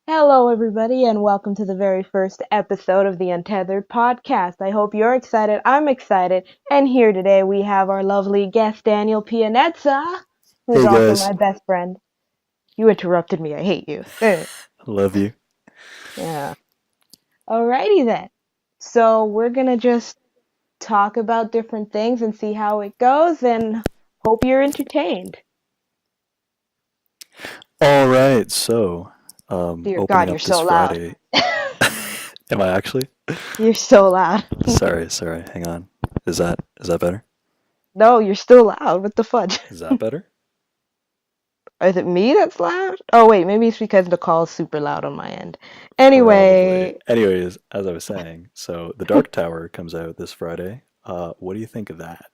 Hello, everybody, and welcome to the very first episode of the Untethered podcast. I hope you're excited. I'm excited. And here today we have our lovely guest, Daniel Pianezza, who's Hey also guys, my best friend. You interrupted me. I hate you. love you. Yeah. Alrighty then. So we're gonna just talk about different things and see how it goes, and hope you're entertained. All right, Dear opening God, you're up this so loud. Friday. Am I actually? You're so loud. Sorry. Hang on. Is that better? No, you're still loud. What the fudge? Is that better? Is it me that's loud? Oh wait, maybe it's because the call's super loud on my end. Probably. Anyway, Anyways, as I was saying, so The Dark Tower comes out this Friday. What do you think of that?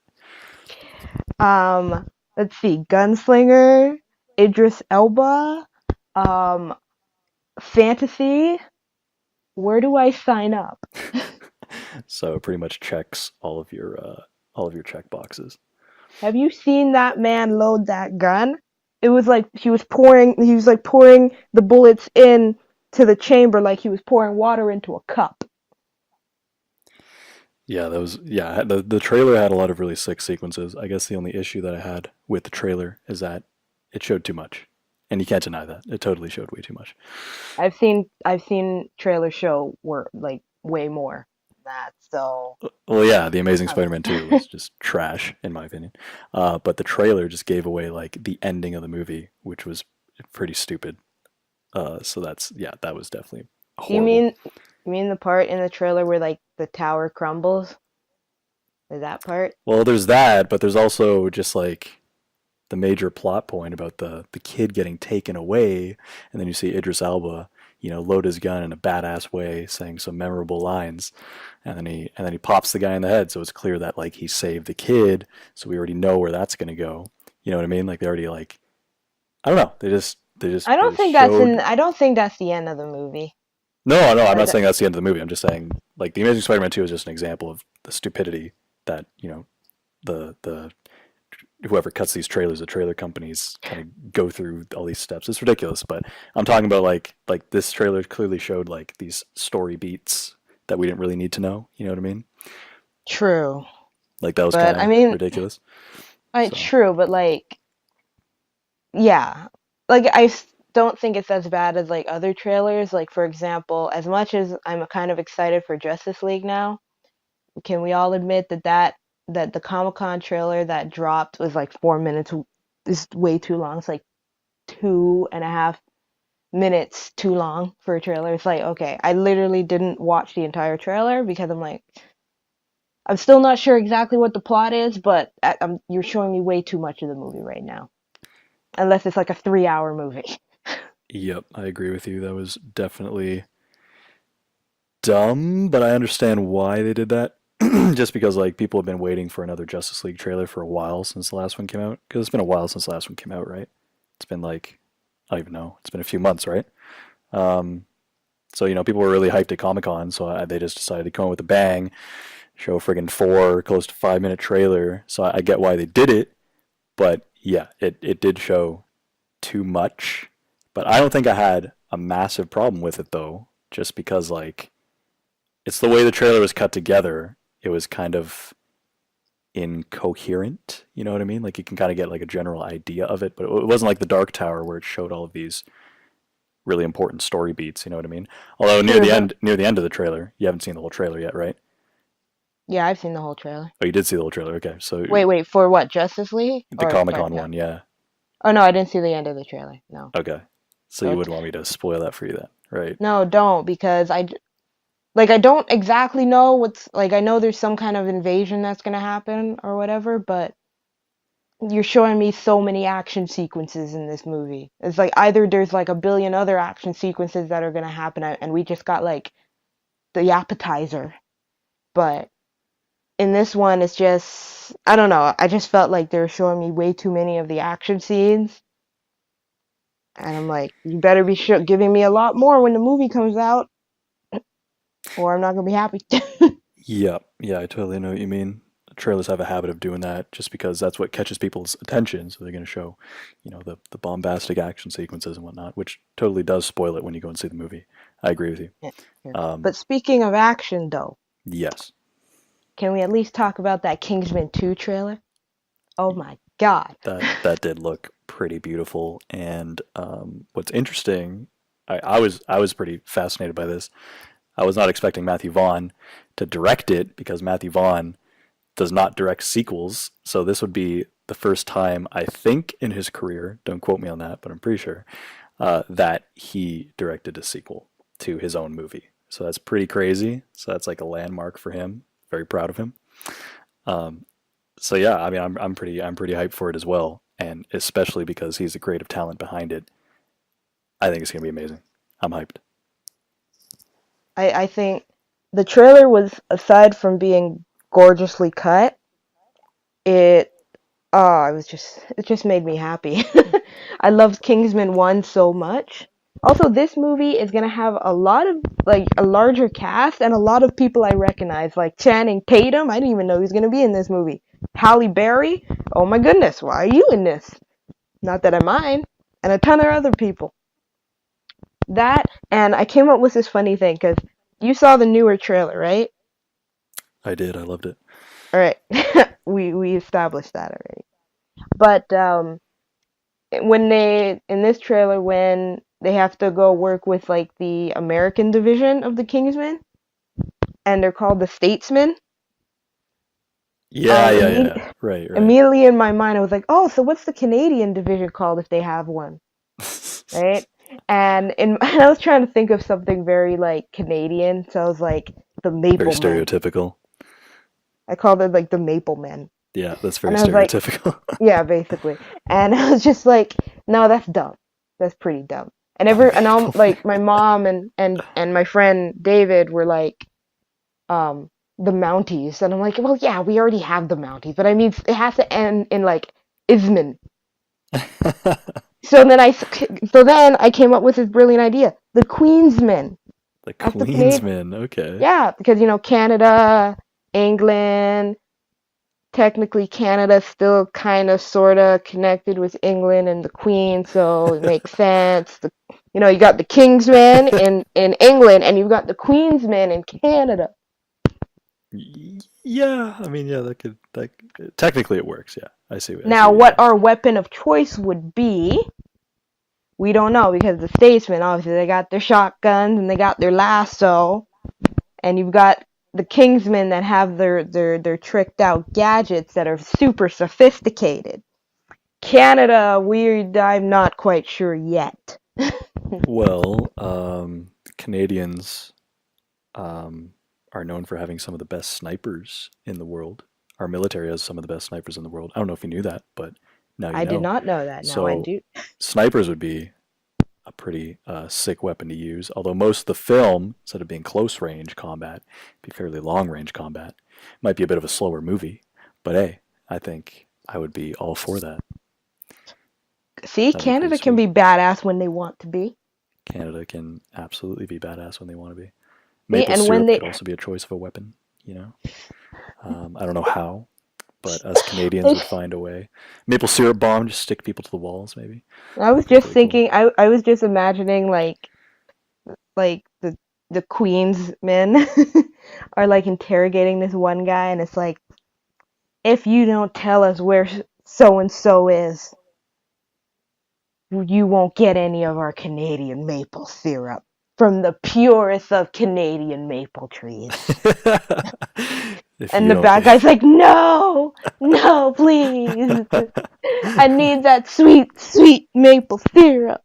let's see, Gunslinger, Idris Elba, um, fantasy. Where do I sign up? So it pretty much checks all of your check boxes. Have you seen that man load that gun? It was like he was pouring the bullets in to the chamber like he was pouring water into a cup. Yeah, the trailer had a lot of really sick sequences. I guess the only issue that I had with the trailer is that it showed too much. And you can't deny that. It totally showed way too much. I've seen trailers show were like way more than that. So Well, yeah, The Amazing I Spider-Man 2 was just trash, in my opinion. But the trailer just gave away like the ending of the movie, which was pretty stupid. So yeah, that was definitely do you horrible. mean the part in the trailer where like the tower crumbles? Is that part? Well, there's that, but there's also just like the major plot point about the kid getting taken away, and then you see Idris Elba, load his gun in a badass way, saying some memorable lines, and then he pops the guy in the head. So it's clear that like he saved the kid. So we already know where that's gonna go. You know what I mean? Like they already like I don't know. They just showed. I don't think that's the end of the movie. No, I'm Like not saying that's the end of the movie. I'm just saying like the Amazing Spider-Man 2 is just an example of the stupidity that the whoever cuts these trailers, the trailer companies kind of go through all these steps. It's ridiculous, but I'm talking about like this trailer clearly showed like these story beats that we didn't really need to know. You know what I mean? true. Like that was kind But I of mean, ridiculous. So true, but like yeah. Like don't think it's as bad as like other trailers. Like for example, as much as I'm kind of excited for Justice League now, can we all admit that the Comic-Con trailer that dropped was like 4 minutes is way too long. It's like 2.5 minutes too long for a trailer. It's like, okay, I literally didn't watch the entire trailer because I'm like, I'm still not sure exactly what the plot is, but you're showing me way too much of the movie right now. Unless it's like a 3 hour movie. yep, I agree with you. That was definitely dumb, but I understand why they did that. Just because like people have been waiting for another Justice League trailer for a while since the last one came out. Because it's been a while since the last one came out, right? It's been like I don't even know. It's been a few months, right? Um, so people were really hyped at Comic Con, so they just decided to come out with a bang, show a friggin' close to 5 minute trailer. So I get why they did it, but yeah, it did show too much. But I don't think I had a massive problem with it though, just because like it's the way the trailer was cut together. It was kind of incoherent. You know what I mean? Like you can kind of get like a general idea of it, but it wasn't like the Dark Tower where it showed all of these really important story beats. You know what I mean? Although True, but near the end of the trailer, you haven't seen the whole trailer yet, right? yeah, I've seen the whole trailer. Oh, you did see the whole trailer. Okay, so Wait, for what? Justice League the or Comic Dark Con Tower? one, yeah. Oh no, I didn't see the end of the trailer. No. Okay, so So you wouldn't want me to spoil that for you then, right? no, don't because like I don't exactly know what's like I know there's some kind of invasion that's gonna happen or whatever, but you're showing me so many action sequences in this movie. It's like either there's like a billion other action sequences that are gonna happen, and we just got like the appetizer. But in this one, it's just I don't know. I just felt like they were showing me way too many of the action scenes, and I'm like, you better be giving me a lot more when the movie comes out, or I'm not gonna be happy. Yeah, I totally know what you mean. trailers have a habit of doing that just because that's what catches people's attention. So they're going to show, the bombastic action sequences and whatnot, which totally does spoil it when you go and see the movie. I agree with you. Yeah, yeah. Um, But speaking of action, though, yes, can we at least talk about that Kingsman 2 trailer? Oh my God. that did look pretty beautiful. And what's interesting, I was pretty fascinated by this. I was not expecting Matthew Vaughn to direct it because Matthew Vaughn does not direct sequels. So this would be the first time, I think, in his career, don't quote me on that, but I'm pretty sure, that he directed a sequel to his own movie. So that's pretty crazy. So that's like a landmark for him. Very proud of him. Um, so yeah, I mean, I'm pretty hyped for it as well, and especially because he's the creative talent behind it. I think it's gonna be amazing. I'm hyped. I think the trailer was, aside from being gorgeously cut, it it just made me happy. I loved Kingsman 1 so much. Also, this movie is gonna have a lot of, like, a larger cast and a lot of people I recognize, like Channing Tatum. I didn't even know he was gonna be in this movie. Halle Berry. Oh my goodness, why are you in this? Not that I mind. And a ton of other people. That, and I came up with this funny thing because you saw the newer trailer, right? I did. I loved it. All right, we established that already. But when they in this trailer, when they have to go work with like the American division of the Kingsmen, and they're called the Statesmen. Yeah, yeah, Imme- yeah. Right, right. Immediately in my mind, I was like, oh, so what's the Canadian division called if they have one, right? And I was trying to think of something very like Canadian, so I was like the Very Maple Men. stereotypical. I called it like the Maple Men, Yeah, that's very and I was like, stereotypical. yeah, basically. And I was just like, no, that's dumb. That's pretty dumb. And The and all Maple like my mom and my friend David were like, the Mounties, and I'm like, well, yeah, we already have the Mounties, but I mean, it has to end in like Isman. Man. So then I came up with this brilliant idea: the Queensmen. The That's the Canadian. Queensman. Okay. Yeah, because Canada, England. Technically, Canada's still kind of sort of connected with England and the Queen, so it makes sense. You got the Kingsmen in England, and you've got the Queensmen in Canada. Yeah, I mean, yeah, technically it works. Yeah, I see Now, what you're what saying. our weapon of choice would be, we don't know, because the Statesmen, obviously, they got their shotguns and they got their lasso, and you've got the Kingsmen that have their tricked out gadgets that are super sophisticated. Canada, I'm not quite sure yet. Well, Canadians are known for having some of the best snipers in the world. Our military has some of the best snipers in the world. I don't know if you knew that, but now you I did know. not know that. Now I So do. snipers would be a pretty sick weapon to use. Although most of the film, instead of being close range combat, be fairly long range combat. Might be a bit of a slower movie, but hey, I think I would be all for that. See, That'd be pretty Canada can sweet. be badass when they want to be. Canada can absolutely be badass when they want to be. See, Maple and when syrup they could also be a choice of a weapon, you know? I don't know how, but us Canadians would find a way. Maple syrup bomb, just stick people to the walls, maybe. I was That'd be just pretty cool. thinking, I was just imagining like the Queen's men are like interrogating this one guy, and it's like, if you don't tell us where so and so is, you won't get any of our Canadian maple syrup from the purest of Canadian maple trees. If And you the don't, bad guy's like, no, no, please. I need that sweet, sweet maple syrup.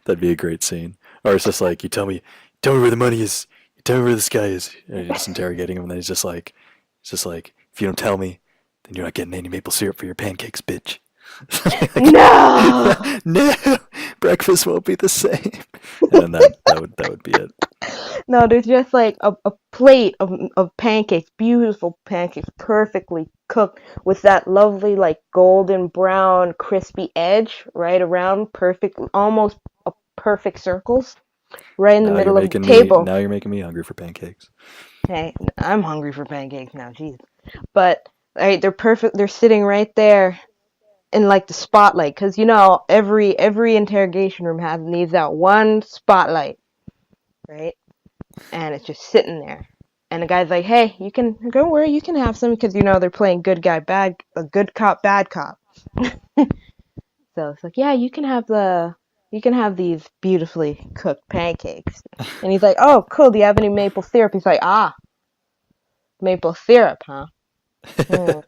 that'd be a great scene. Or it's just like, tell me where the money is. You tell me where this guy is. And you're just interrogating him, and then it's just like, if you don't tell me, then you're not getting any maple syrup for your pancakes, bitch. No! No, breakfast won't be the same. And then that would be it. No, there's just like a plate of pancakes, beautiful pancakes, perfectly cooked with that lovely, like, golden brown, crispy edge right around, perfect, almost a perfect circles, right in the middle of the table. Now you're making me hungry for pancakes. Hey, I'm hungry for pancakes now. Jeez. But right, they're perfect. They're sitting right there in like the spotlight, because every interrogation room needs that one spotlight, right? And it's just sitting there. And the guy's like, "Hey, you can don't worry, you can have some," because they're playing good guy, good cop, bad cop. So it's like, "Yeah, you can have these beautifully cooked pancakes." And he's like, "Oh, cool. Do you have any maple syrup?" He's like, "Ah, maple syrup, huh? Hmm.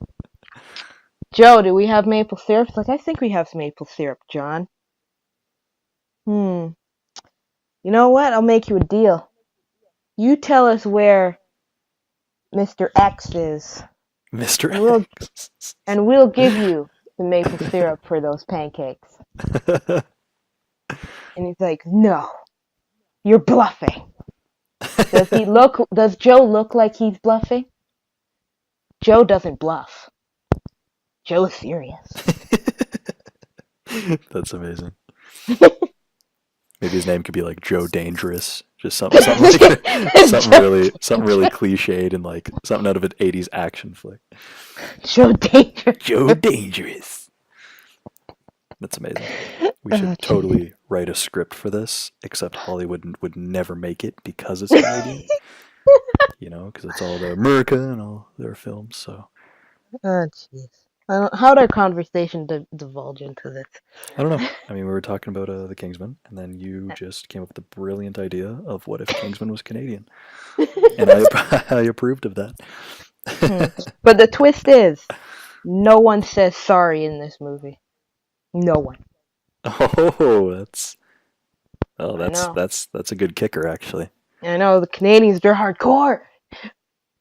Joe, do we have maple syrup?" It's like, "I think we have some maple syrup, John." Hmm. You know what? I'll make you a deal. You tell us where Mr. X is, Mr. and we'll X. and we'll give you the maple syrup for those pancakes. And he's like, "No, you're bluffing." Does Joe look like he's bluffing? Joe doesn't bluff. Joe's serious. That's amazing. Maybe his name could be like Joe Dangerous. Just something like something really cliched and like something out of an '80s action flick. Joe Dangerous. Joe Dangerous. That's amazing. We should totally write a script for this, except Hollywood would never make it because it's Canadian. Because it's all the America and all their films. So. Oh, jeez. How'd our conversation divulge into this? I don't know. I mean, we were talking about the Kingsman, and then you just came up with the brilliant idea of what if Kingsman was Canadian, and I approved of that. But the twist is, no one says sorry in this movie. No one. That's know. that's a good kicker, actually. I know the Canadians, they're hardcore.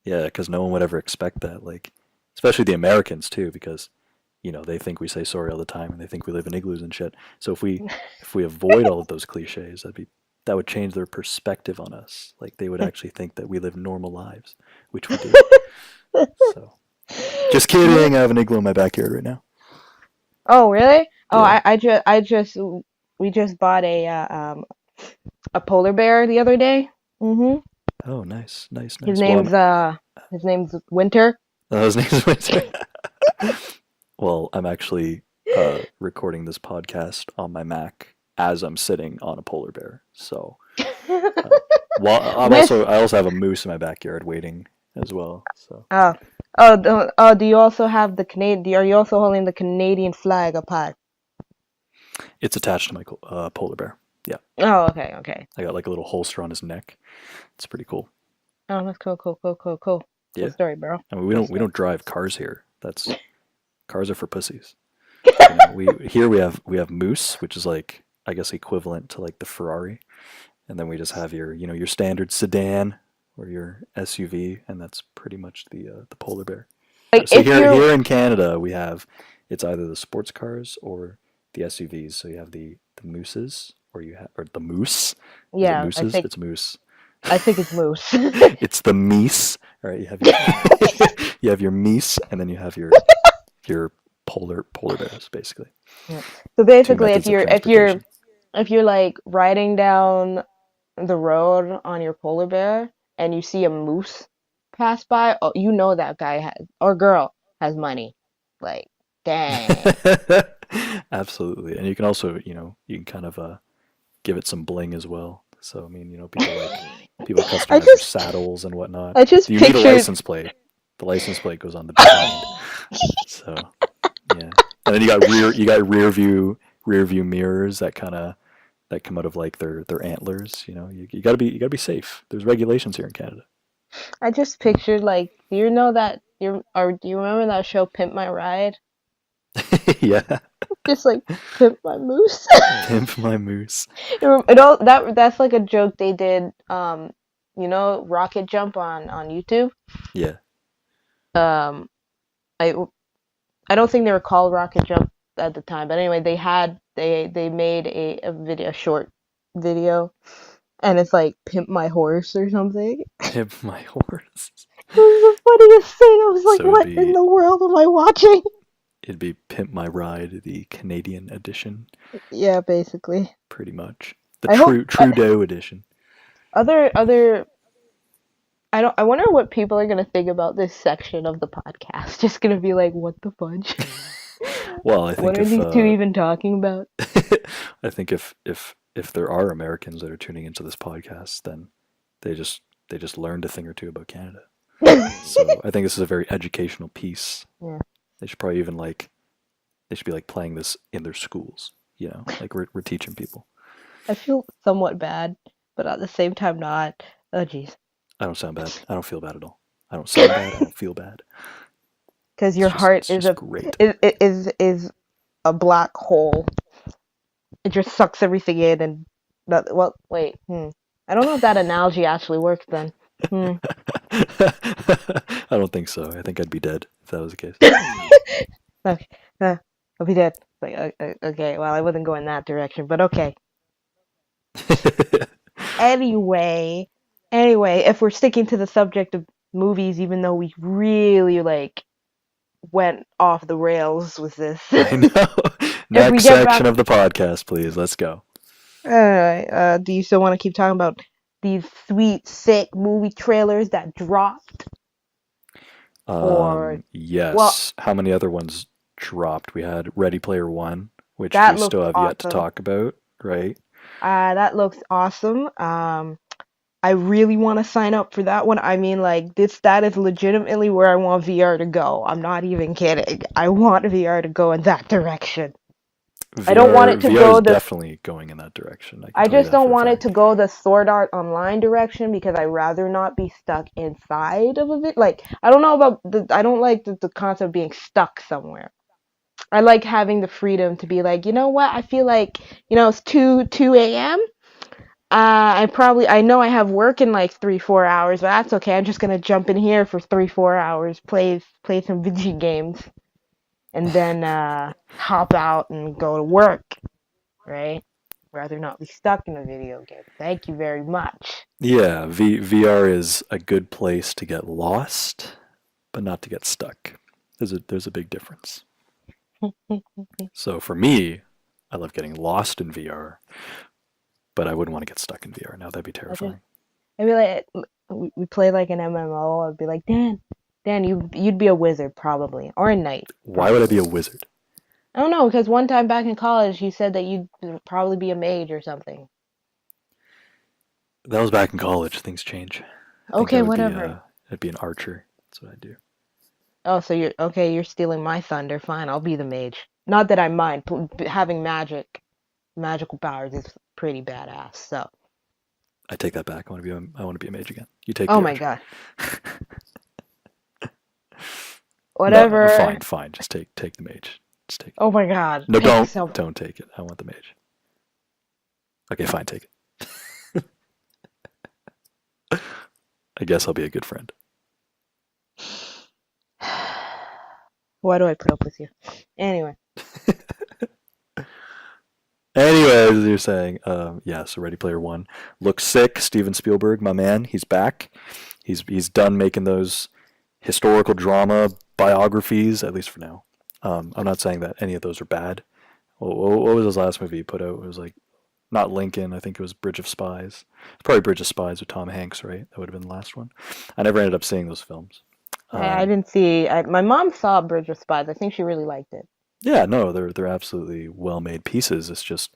Yeah, because no one would ever expect that. Like, especially the Americans too, because they think we say sorry all the time, and they think we live in igloos and shit. So if we avoid all of those cliches, that would change their perspective on us. Like they would actually think that we live normal lives, which we do. So, just kidding. I have an igloo in my backyard right now. Oh, really? Oh, Yeah. we just bought a polar bear the other day. Mhm. Oh, nice. His Well, name's Winter. his name's Winter. Well, I'm actually recording this podcast on my Mac as I'm sitting on a polar bear. So, I also have a moose in my backyard waiting as well. So. Do you also have the Canadian? Are you also holding the Canadian flag up high? It's attached to my polar bear. Yeah. Oh, okay. I got like a little holster on his neck. It's pretty cool. Oh, that's cool. Yeah. Cool story, bro. I mean, we don't drive cars here. Cars are for pussies. we have Moose, which is like I guess equivalent to like the Ferrari, and then we just have your standard sedan or your SUV, and that's pretty much the polar bear. Like So here in Canada it's either the sports cars or the SUVs. So you have the Mooses or the Moose. Yeah, Is it Mooses? It's Moose. I think it's Moose. It's the Meese. All right, you have your Meese, and then you have your polar bears, basically. Yeah. So basically, if you're like riding down the road on your polar bear and you see a moose pass by, oh, you know that guy or girl has money. Like, dang. Absolutely, and you can also you can kind of give it some bling as well. So I mean people customize their saddles and whatnot. You need a license plate. The license plate goes on the behind. So yeah, and then you got rear view mirrors that come out of like their antlers. You gotta be safe. There's regulations here in Canada. I just pictured like, do you remember that show Pimp My Ride? Yeah. Just like Pimp My Moose. Pimp My Moose. That's like a joke they did. Rocket Jump on YouTube. Yeah. I don't think they were called Rocket Jump at the time, but anyway, they made a short video, and it's like Pimp My Horse or something. Pimp My Horse. It was the funniest thing. I was like, what in the world am I watching? It'd be Pimp My Ride, the Canadian edition. Yeah, basically. Pretty much. The Trudeau edition. Other I wonder what people are gonna think about this section of the podcast. Just gonna be like, what the fudge? Well, I What think are if these two even talking about? I think if there are Americans that are tuning into this podcast, then they just they just learned a thing or two about Canada. So I think this is a very educational piece. Yeah. They should probably even like they should be like playing this in their schools. You know, like we're teaching people. I feel somewhat bad, but at the same time not. Oh jeez. I don't sound bad. I don't feel bad at all. I don't sound bad. I don't feel bad. Because your heart It's just great. is a black hole. It just sucks everything in and that. Well, wait. I don't know if that analogy actually works then. I don't think so. I think I'd be dead if that was the case. Okay. I'll be dead. Like, okay. Well, I wasn't going that direction, but okay. Anyway, if we're sticking to the subject of movies, even though we really like went off the rails with this. I know. If we Next get back, section of the podcast, please. Let's go. do you still want to keep talking about these sweet, sick movie trailers that dropped? Or, well, Yes. How many other ones dropped? We had Ready Player One, which that we looks still have yet to awesome. talk about, right? That looks awesome. I really want to sign up for that one. I mean, like that is legitimately where I want VR to go. I'm not even kidding. I want VR to go in that direction. I don't want it to VR is go the definitely going in that direction. I can I tell you just that don't for a want it to fact. go the Sword Art Online direction because I rather not be stuck inside of it. Like I don't know about I don't like the concept of being stuck somewhere. I like having the freedom to be like, you know what? I feel like, it's 2 a.m. I know I have work in like 3-4 hours, but that's okay. I'm just gonna jump in here for 3-4 hours, play some video games, and then hop out and go to work, right? Rather not be stuck in a video game. Thank you very much. Yeah, VR is a good place to get lost, but not to get stuck. There's a big difference. So for me, I love getting lost in VR, but I wouldn't want to get stuck in VR. Now that'd be I just terrifying. I'd be like, we play like an MMO. I'd be like, Dan, you'd be a wizard probably, or a knight Why would I be a probably. wizard? I don't know because one time back in college, you said that you'd probably be a mage or something. That was back in college. Things change. I think Okay, whatever. I'd be an archer. That's what I'd do. Oh, so you're okay. You're stealing my thunder. Fine, I'll be the mage. Not that I mind. Having magical powers is pretty badass. So, I take that back. I want to be a mage again. You take oh the my archer. god, No, whatever. fine. Just take the mage. Just take it. Oh my god, No, pick some. don't take it. I want the mage. Okay, fine, take it. I guess I'll be a good friend. Why do I put up with you? Anyway, Anyways, as you're saying, yeah. So Ready Player One looks sick. Steven Spielberg, my man, he's back. He's done making those historical drama biographies, at least for now. I'm not saying that any of those are bad. What was his last movie he put out? It was like not Lincoln. I think it was Bridge of Spies. It's probably Bridge of Spies with Tom Hanks, right? That would have been the last one. I never ended up seeing those films. I Um, didn't see. My mom saw Bridge of Spies. I think she really liked it. yeah, no, they're absolutely well made pieces. It's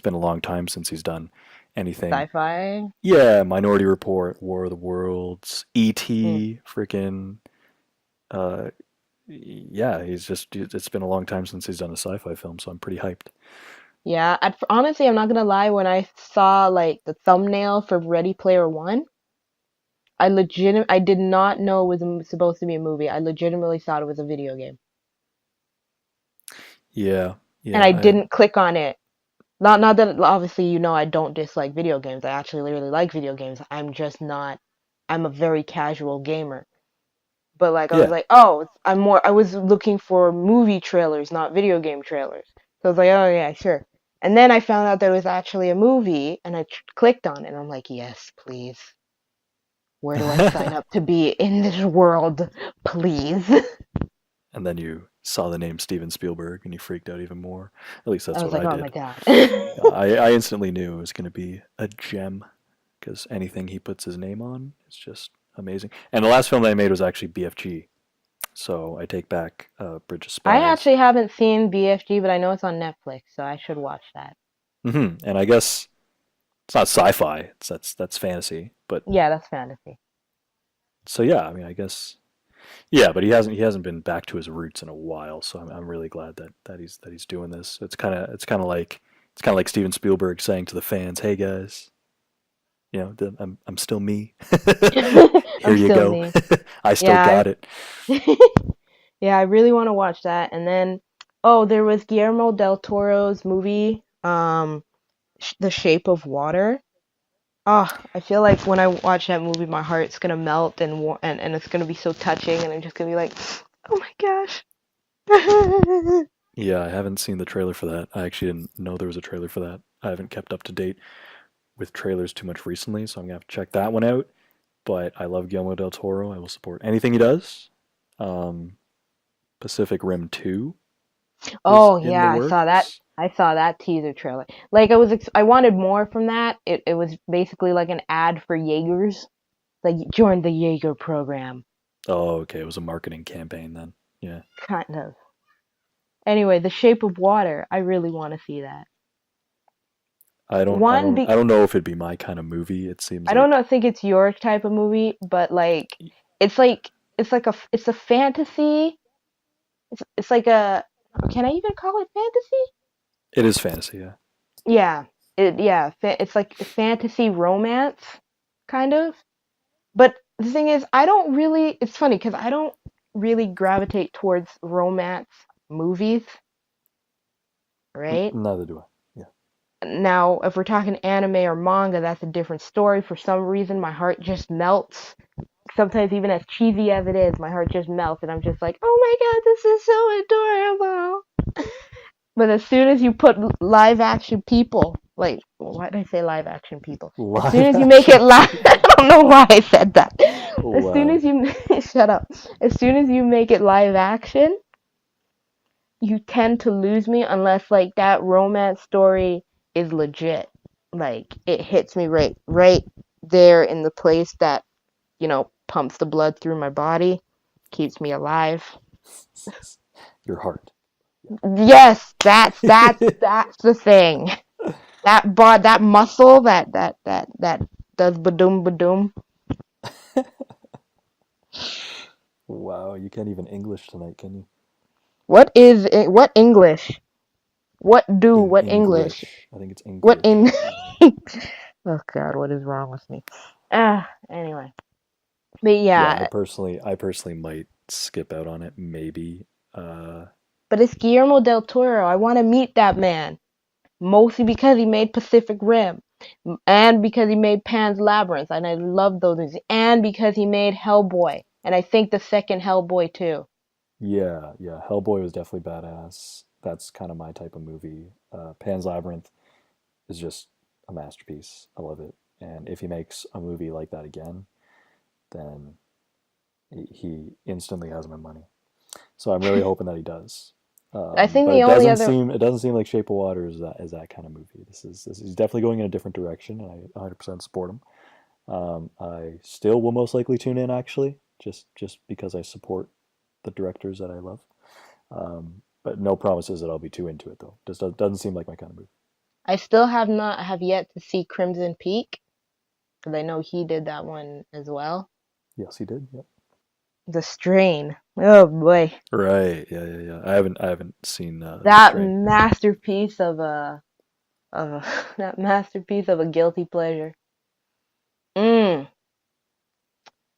been a long time since he's done anything. Sci-fi. Yeah, Minority Report, War of the Worlds, Hmm. E.T., freaking uh yeah, it's been a long time since he's done a sci-fi film, so I'm pretty hyped. Yeah, honestly, I'm not gonna lie. When I saw like the thumbnail for Ready Player One, I did not know it was supposed to be a movie. I legitimately thought it was a video game, Yeah, and yeah, I didn't click on it. Not that obviously I don't dislike video games. I actually really like video games. I'm just not. I'm a very casual gamer. But like I was yeah. like, oh, I was looking for movie trailers, not video game trailers. So I was like, oh yeah, sure. And then I found out there was actually a movie, and I clicked on it, and I'm like, yes, please. Where do I sign up to be in this world, please? And then you saw the name Steven Spielberg and you freaked out even more. At least I that's was what like, I oh my did. god. I instantly knew it was going to be a gem because anything he puts his name on is just amazing. And the last film that I made was actually BFG. So I take back Bridge of I Spies. actually haven't seen BFG, but I know it's on Netflix, so I should watch that. And I guess it's not sci-fi. That's fantasy. But Yeah, that's fantasy. so yeah, I mean, I guess yeah. But he hasn't been back to his roots in a while. So I'm really glad that he's doing this. It's kind of like Steven Spielberg saying to the fans, "Hey guys, I'm still me. Here I'm you still go. me. I still Yeah, got it." yeah, I really want to watch that. And then, oh, there was Guillermo del Toro's movie, The Shape of Water. Oh, I feel like when I watch that movie, my heart's gonna melt and it's gonna be so touching, and I'm just gonna be like, oh my gosh. Yeah, I haven't seen the trailer for that. I actually didn't know there was a trailer for that. I haven't kept up to date with trailers too much recently, so I'm gonna have to check that one out. But I love Guillermo del Toro. I will support anything he does. Um, Pacific Rim 2 is Oh in the yeah, I saw that. works. I saw that teaser trailer. Like I wanted more from that. It was basically like an ad for Jaegers. Like join the Jaeger program, Oh, okay. It was a marketing campaign then. Yeah. kind of. Anyway, The Shape of Water. I really want to see that. I don't I One, don't I don't know if it'd be my kind of movie. It seems I don't like know, think it's your type of movie, but it's like it's a fantasy. It's like a, can I even call it fantasy? it is fantasy, yeah. Yeah. It's like a fantasy romance kind of. But the thing is, I don't really, it's funny because I don't really gravitate towards romance movies, right? Neither do I. Yeah. Now, if we're talking anime or manga, that's a different story. For some reason, my heart just melts. Sometimes, even as cheesy as it is, my heart just melts, and I'm just like, oh my god, this is so adorable. But as soon as you put live action people, like, why did I say live action people? As soon Live as you make it action live, people. I don't know why I said that. As soon Wow. as you, shut up. As soon as you make it live action, you tend to lose me unless, like, that romance story is legit. Like, it hits me right there in the place that, pumps the blood through my body, keeps me alive. Your heart. Yes, that's the thing. That muscle that does badoom badoom. Wow, you can't even English tonight, can you? What is it? What English? What English? English. I think it's What in? English. Oh God, what is wrong with me? Anyway, but Yeah, I yeah, personally I personally might skip out on it maybe. but it's Guillermo del Toro. I want to meet that man, mostly because he made Pacific Rim, and because he made Pan's Labyrinth, and I love those movies, and because he made Hellboy, and I think the second Hellboy too. Yeah, yeah, Hellboy was definitely badass. That's kind of my type of movie. Pan's Labyrinth is just a masterpiece. I love it. And if he makes a movie like that again, then he instantly has my money. So I'm really hoping that he does. I think But the it only doesn't other seem it doesn't seem like Shape of Water is that kind of movie. He's definitely going in a different direction, and I 100% support him. I still will most likely tune in actually, just because I support the directors that I love. But no promises that I'll be too into it though. Just doesn't seem like my kind of movie. I still have yet to see Crimson Peak because I know he did that one as well. Yes, he did. Yep. The Strain. Oh boy, Right. Yeah. Yeah. Yeah. I haven't seen The that Strain. masterpiece that masterpiece of a guilty pleasure. Mm.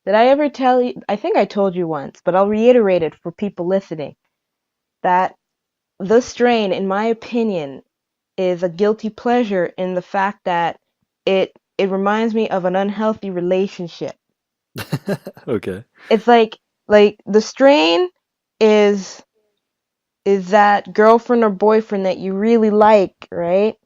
Did I ever tell you? I think I told you once, but I'll reiterate it for people listening. That The Strain, in my opinion, is a guilty pleasure in the fact that it reminds me of an unhealthy relationship. Okay. It's like The Strain is is that girlfriend or boyfriend that you really like, right?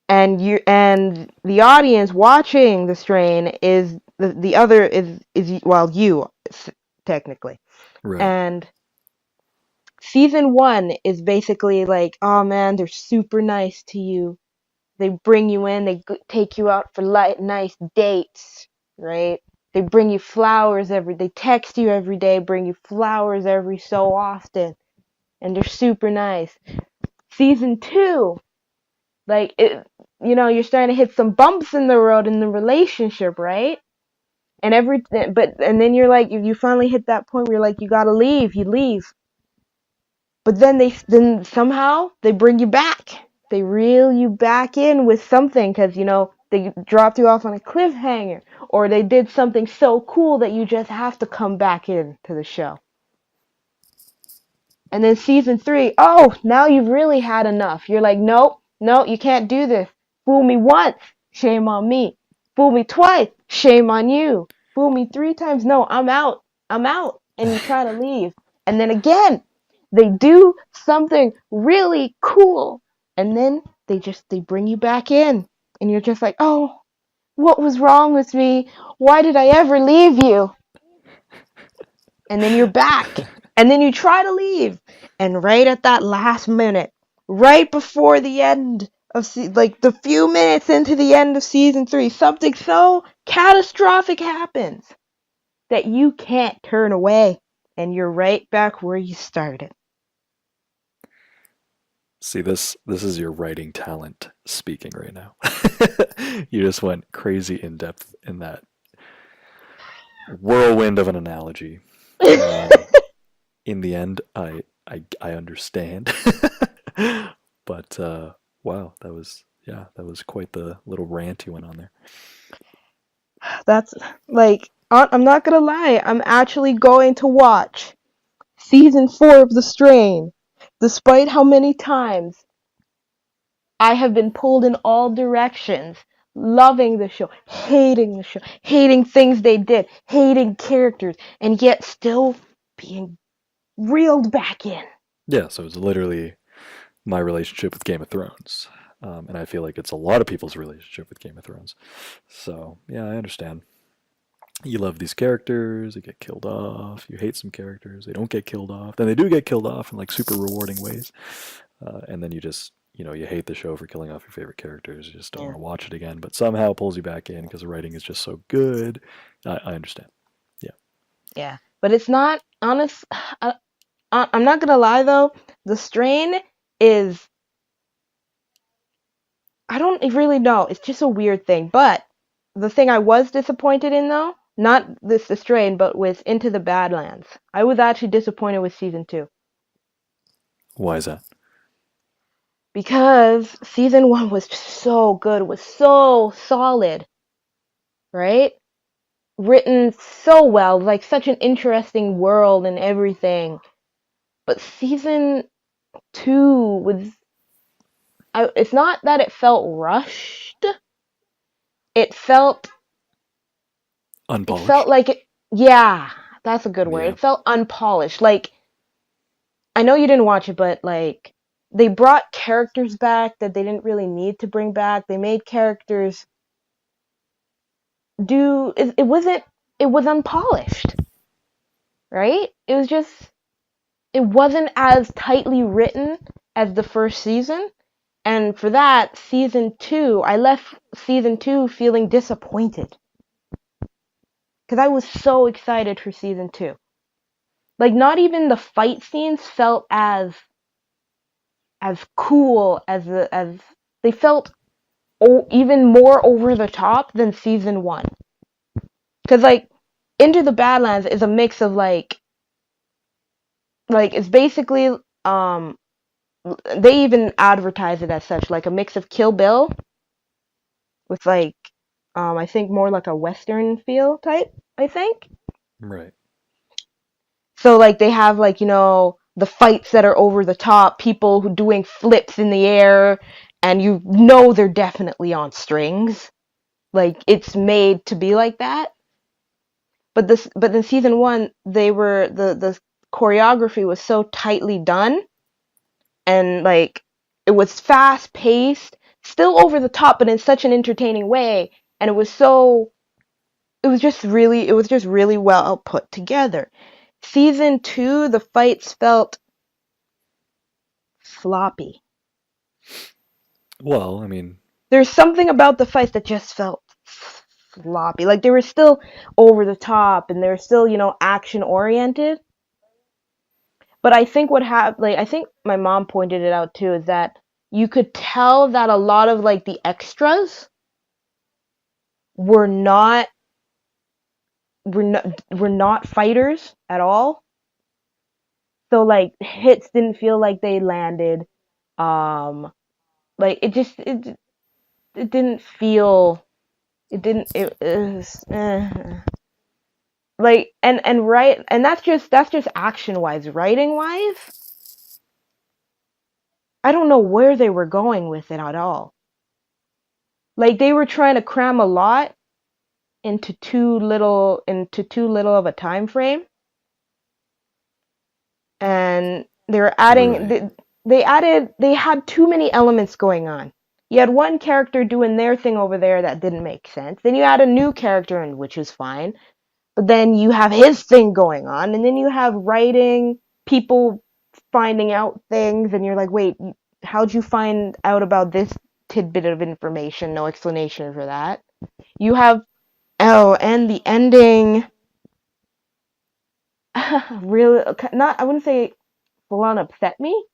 And the audience watching The Strain is the other is well you technically. Right. And season 1 is basically like, oh man, they're super nice to you. They bring you in, they take you out for nice dates, right? They bring you flowers they text you every day, bring you flowers every so often, and they're super nice. Season 2, like you're starting to hit some bumps in the road in the relationship, right? And then you're like, you finally hit that point where you're like, you gotta leave, you leave. But then somehow they bring you back. They reel you back in with something because, they dropped you off on a cliffhanger, or they did something so cool that you just have to come back in to the show. And then season 3, oh, now you've really had enough. You're like, nope, no, you can't do this. Fool me once, shame on me. Fool me twice, shame on you. Fool me 3 times, no, I'm out. And you try to leave. And then again, they do something really cool. And then they bring you back in. And you're just like, oh, what was wrong with me? Why did I ever leave you? And then you're back. And then you try to leave. And right at that last minute, right before the end of the few minutes into the end of season 3, something so catastrophic happens that you can't turn away. And you're right back where you started. See, this is your writing talent speaking right now. You just went crazy in depth in that whirlwind of an analogy. In the end, I understand. But wow, that was quite the little rant you went on there. That's I'm not gonna lie, I'm actually going to watch season 4 of The Strain, despite how many times I have been pulled in all directions, loving the show, hating things they did, hating characters, and yet still being reeled back in. Yeah, so it's literally my relationship with Game of Thrones. And I feel like it's a lot of people's relationship with Game of Thrones. So, yeah, I understand. You love these characters, they get killed off. You hate some characters, they don't get killed off. Then they do get killed off in like super rewarding ways. And then you just, you hate the show for killing off your favorite characters. You just don't want to watch it again. But somehow it pulls you back in because the writing is just so good. I understand. Yeah. Yeah, but it's not honest. I'm not gonna lie though. The Strain is, I don't really know. It's just a weird thing. But the thing I was disappointed in though, not this The Strain, but with Into the Badlands. I was actually disappointed with season 2 Why is that? because season 1 was so good, was so solid, right? Written so well, like such an interesting world and everything. But season 2 was, it's not that it felt rushed. It felt Unpolished. like it, yeah, that's a good word. Yeah. It felt unpolished. Like, I know you didn't watch it, but like they brought characters back that they didn't really need to bring back. They made characters do it wasn't, it was unpolished. Right? It wasn't as tightly written as the first season. And for that, season 2, I left season 2 feeling disappointed. Because I was so excited for season 2. Like, not even the fight scenes felt as cool as they felt even more over the top than season 1. Because, like, Into the Badlands is a mix of, like, it's basically, they even advertise it as such, like a mix of Kill Bill with like, I think more like a Western feel type, I think. Right. So like they have like, the fights that are over the top, people who doing flips in the air, and they're definitely on strings. Like it's made to be like that. But in season 1, they were the choreography was so tightly done, and like it was fast paced, still over the top, but in such an entertaining way, and it was just really well put together. Season 2, the fights felt sloppy. Well, I mean, There's something about the fights that just felt sloppy. Like they were still over the top and they were still, action oriented. But I think what happened, like I think my mom pointed it out too, is that you could tell that a lot of like the extras were not were not fighters at all. So like hits didn't feel like they landed. Um, like it didn't feel it was, like and right and that's just action wise. Writing wise, I don't know where they were going with it at all. Like they were trying to cram a lot into too little of a time frame, and they were adding Right. they had too many elements going on. You had one character doing their thing over there that didn't make sense. Then you add a new character in, which is fine. But then you have his thing going on, and then you have writing, people finding out things, and you're like, wait, how'd you find out about this tidbit of information? No explanation for that. You have, oh, and the ending, really, not, I wouldn't say full on upset me,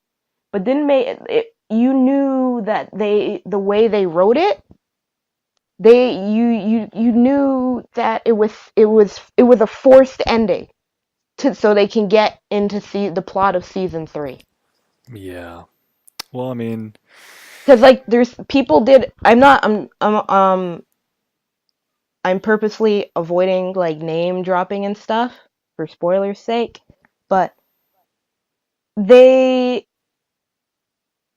but didn't make it, you knew that the way they wrote it, you knew that it was a forced ending so they can get into the plot of season 3. Yeah. Well, I mean, Because like there's people did I'm purposely avoiding like name dropping and stuff for spoilers sake, but they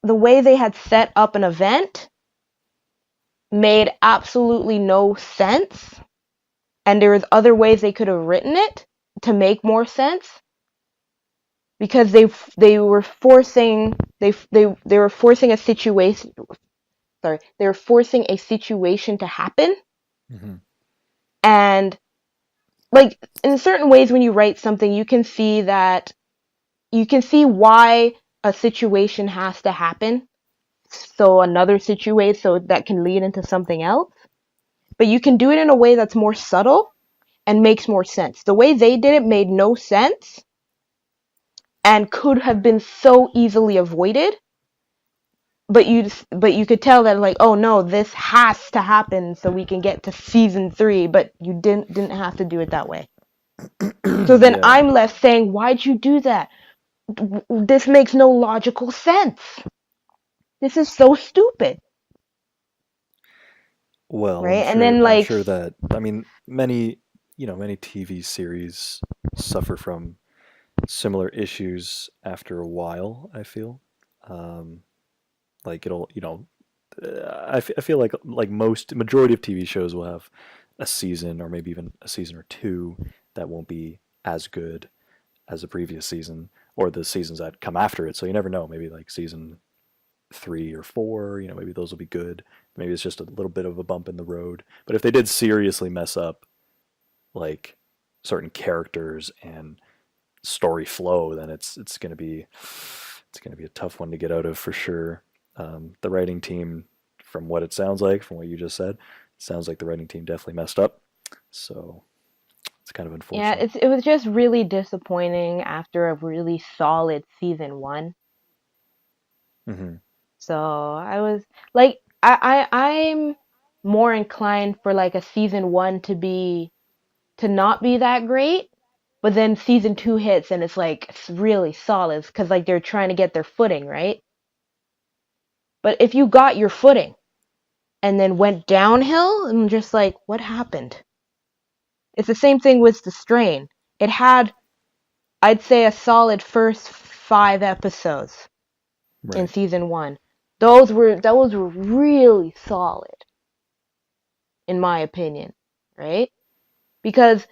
the way they had set up an event made absolutely no sense, and there was other ways they could have written it to make more sense, because they were forcing they were forcing a situation. Sorry, they're forcing a situation to happen. mhm. And like in certain ways when you write something, you can see why a situation has to happen, so another situation, so that can lead into something else, but you can do it in a way that's more subtle and makes more sense. The way they did it made no sense and could have been so easily avoided, but you could tell that like, oh no, this has to happen so we can get to season 3, but you didn't have to do it that way. So then Yeah. I'm left saying, why'd you do that? This makes no logical sense. This is so stupid, Well, right? And then I'm like, sure that I mean many TV series suffer from similar issues after a while, I feel. Um, like it'll, I feel like most majority of TV shows will have a season or maybe even a season or two that won't be as good as the previous season or the seasons that come after it. So you never know. Maybe like season 3 or 4, maybe those will be good. Maybe it's just a little bit of a bump in the road. But if they did seriously mess up like certain characters and story flow, then it's gonna be a tough one to get out of for sure. The writing team, from what it sounds like, from what you just said, sounds like the writing team definitely messed up. So it's kind of yeah, unfortunate. it was just really disappointing after a really solid season 1. Hmm. So I was like, I'm more inclined for like a season 1 to not be that great, but then season 2 hits and it's really solid because like they're trying to get their footing, right? But if you got your footing and then went downhill, I'm just like, what happened? It's the same thing with The Strain. It had, I'd say, a solid first 5 episodes in Right. season 1. Those were really solid, in my opinion, right? Because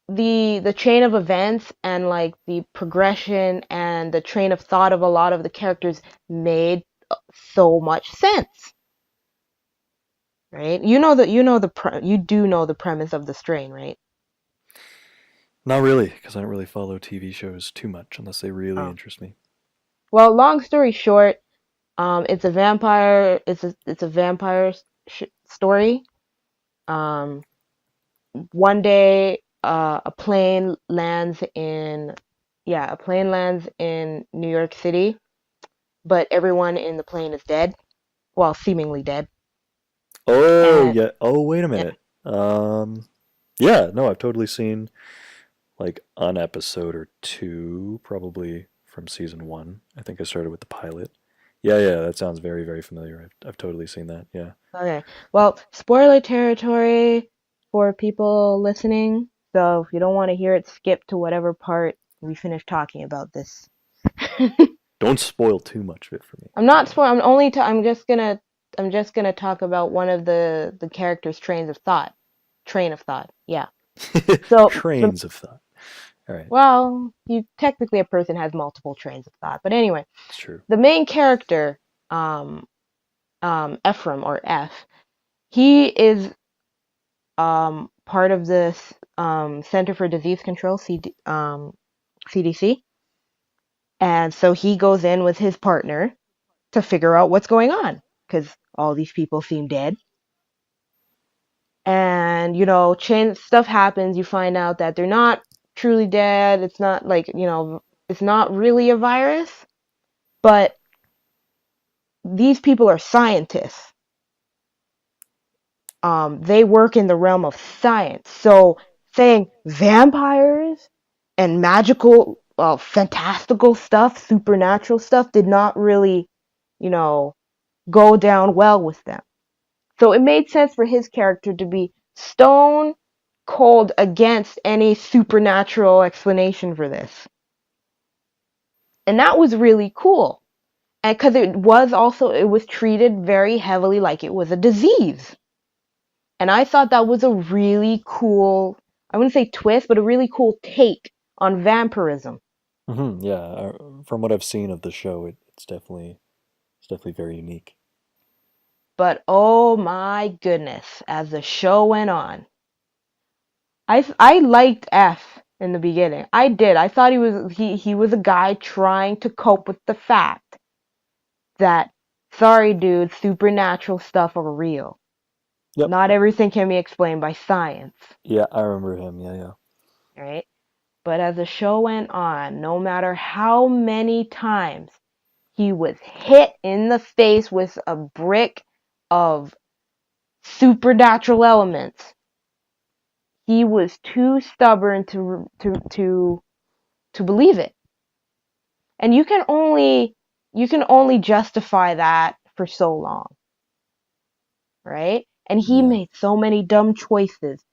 the chain of events and like the progression and the train of thought of a lot of the characters made so much sense, right? You do know the premise of The Strain, right? Not really, because I don't really follow TV shows too much unless they really Oh. interest me. Well, long story short, it's a vampire. It's a vampire story. Um, one day, a plane lands in New York City, but everyone in the plane is dead, well, seemingly dead. Oh And yeah. Oh wait a yeah, minute. Yeah. No, I've totally seen like an episode or two, probably from season one. I think I started with the pilot. Yeah, yeah. That sounds very, very familiar. I've totally seen that. Yeah. okay. Well, spoiler territory for people listening. So if you don't want to hear it, skip to whatever part we finish talking about this. Don't spoil too much of it for me. I'm not spoil. I'm only. I'm just gonna talk about one of the character's trains of thought. Train of thought. Yeah. So the Trains of thought. All right. well, you technically a person has multiple trains of thought, but anyway, It's true. the main character, Ephraim or F, he is part of this Center for Disease Control, CDC, and so he goes in with his partner to figure out what's going on because all these people seem dead. And change stuff happens. You find out that they're not truly dead. It's not like it's not really a virus, but these people are scientists. They work in the realm of science. So saying vampires and magical, well, fantastical stuff, supernatural stuff, did not really, you know, go down well with them. So it made sense for his character to be stone cold against any supernatural explanation for this. And that was really cool. And because it was treated very heavily like it was a disease. And I thought that was a really cool, I wouldn't say twist, but a really cool take on vampirism. Yeah. From what I've seen of the show, it's definitely very unique. But oh my goodness, as the show went on, I liked F in the beginning. I did. I thought he was a guy trying to cope with the fact that, sorry dude, supernatural stuff are real. Yep. Not everything can be explained by science, Yeah, I remember him. Yeah, yeah. right? But as the show went on, no matter how many times he was hit in the face with a brick of supernatural elements, he was too stubborn to believe it. And you can only justify that for so long, right? And he Yeah. made so many dumb choices,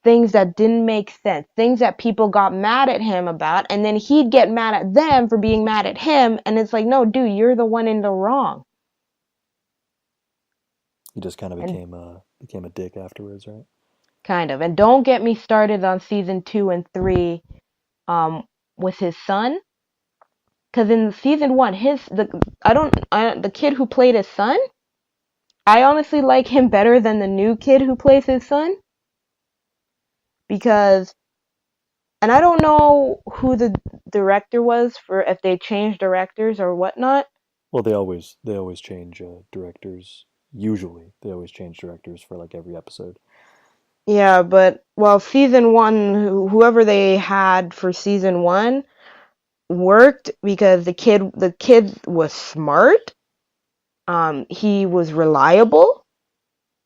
things that didn't make sense, things that people got mad at him about, and then he'd get mad at them for being mad at him, and it's like, no, dude, you're the one in the wrong. He just kind of And became a dick afterwards, right? kind of. And don't get me started on season 2 and 3 um with his son, cuz in season 1, the kid who played his son, I honestly like him better than the new kid who plays his son, because, and I don't know who the director was, for if they changed directors or whatnot. Well, they always change directors. Usually, they always change directors for like every episode. Yeah, but well, season 1, whoever they had for season 1 worked because the kid was smart. He was reliable.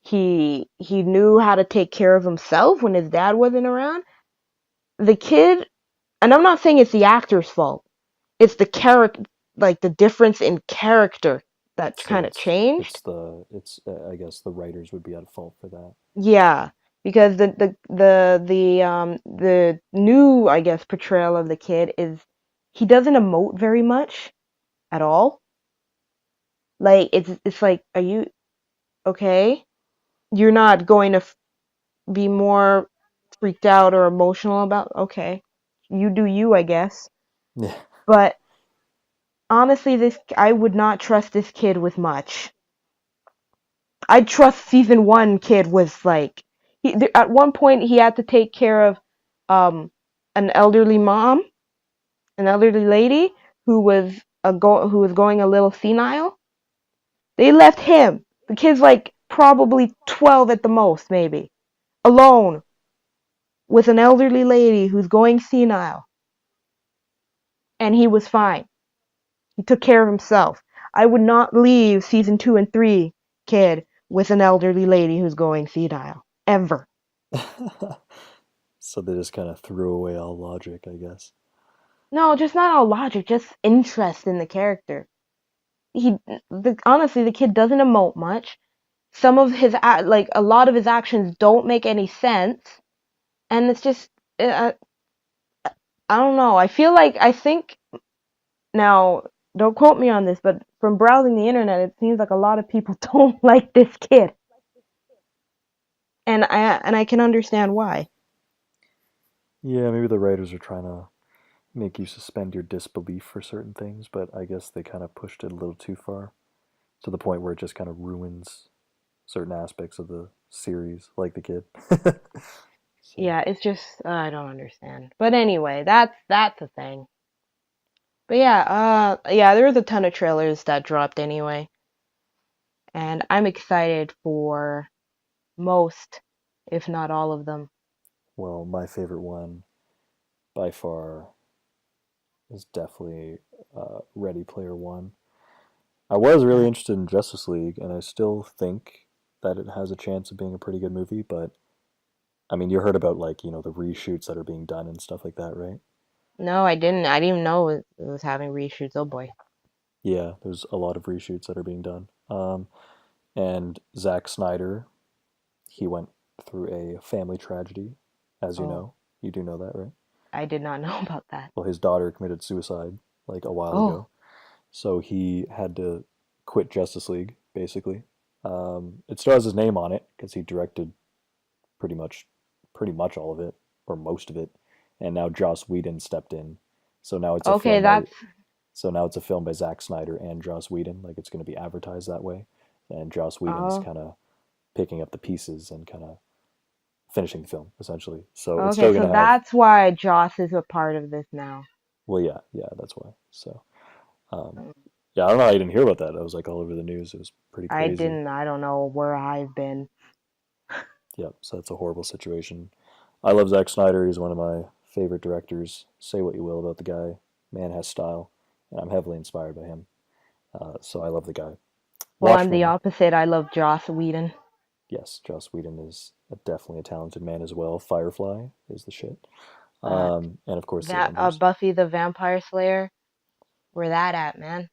He knew how to take care of himself when his dad wasn't around. The kid, and I'm not saying it's the actor's fault. It's the character, like the difference in character that So kind of it's changed. it's the it's I guess the writers would be at fault for that. Yeah, because the new, I guess, portrayal of the kid is he doesn't emote very much at all. Like it's like, are you okay? You're not going to be more freaked out or emotional about, okay. You do you, I guess. Yeah. But honestly, this I would not trust this kid with much. I trust season 1 kid was like, at one point he had to take care of um an elderly mom, an elderly lady who was going a little senile. They left him. The kid's like probably 12 at the most, maybe. Alone with an elderly lady who's going senile. And he was fine. He took care of himself. I would not leave season 2 and 3, kid, with an elderly lady who's going senile. Ever. So they just kind of threw away all logic, I guess. No, just not all logic, just interest in the character. Honestly, the kid doesn't emote much. Some of his, like, a lot of his actions don't make any sense. And it's just, uh, I don't know. I think, now, don't quote me on this, but from browsing the internet, it seems like a lot of people don't like this kid. And I can understand why. Yeah, maybe the writers are trying to make you suspend your disbelief for certain things, but I guess they kind of pushed it a little too far to the point where it just kind of ruins certain aspects of the series, like the kid. So, Yeah, it's just I don't understand. But anyway, that's a thing. But yeah, there was a ton of trailers that dropped anyway, and I'm excited for most, if not all of them. well, my favorite one by far is definitely Ready Player One. I was really Uh, interested in Justice League, and I still think that it has a chance of being a pretty good movie. But I mean, you heard about like the reshoots that are being done and stuff like that, right? no, I didn't. I didn't even know it was having reshoots. Oh boy. Yeah, there's a lot of reshoots that are being done. And Zack Snyder, he went through a family tragedy, as you Oh, know. You do know that, right? I did not know about that. Well, his daughter committed suicide like a while Oh, ago, so he had to quit Justice League, basically. It still has his name on it because he directed pretty much, pretty much all of it or most of it, and now Joss Whedon stepped in, so now it's a okay, film by that's so now it's a film by Zack Snyder and Joss Whedon. Like it's going to be advertised that way, and Joss Whedon's oh, kind of picking up the pieces and kind of finishing the film essentially. So it's okay. still going So to have. that's why Joss is a part of this now. Well, yeah, yeah, that's why. So, um, Mm, yeah, I don't know. I didn't hear about that. I was like all over the news. It was pretty I crazy. didn't. I don't know where I've been. Yep. So that's a horrible situation. I love Zack Snyder. He's one of my favorite directors. Say what you will about the guy, man has style, and I'm heavily inspired by him. So I love the guy. Well, I'm the Watchmen, opposite. I love Joss Whedon. yes, Joss Whedon is definitely a talented man as well. Firefly is the shit. Uh, And of course the that Avengers. Buffy the Vampire Slayer. Where that at, man?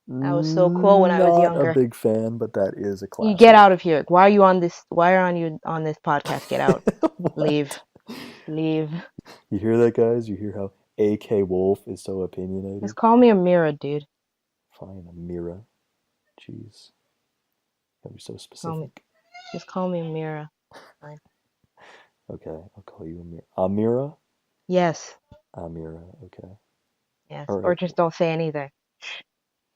That was so cool when I was Not a younger. big fan, but that is a You get out classic. of here. Why are you on this? Why are you on this podcast? Get out. Leave. What? Leave. You hear that, guys? You hear how A.K. Wolf is so Just opinionated? call me Amira, dude. Fine, Amira. Jeez, gotta be so Call me. specific. Just call me Amira. Fine. Okay, I'll call you Amira. Amira? Yes. Amira, okay. Yes. All Or right, just don't say anything.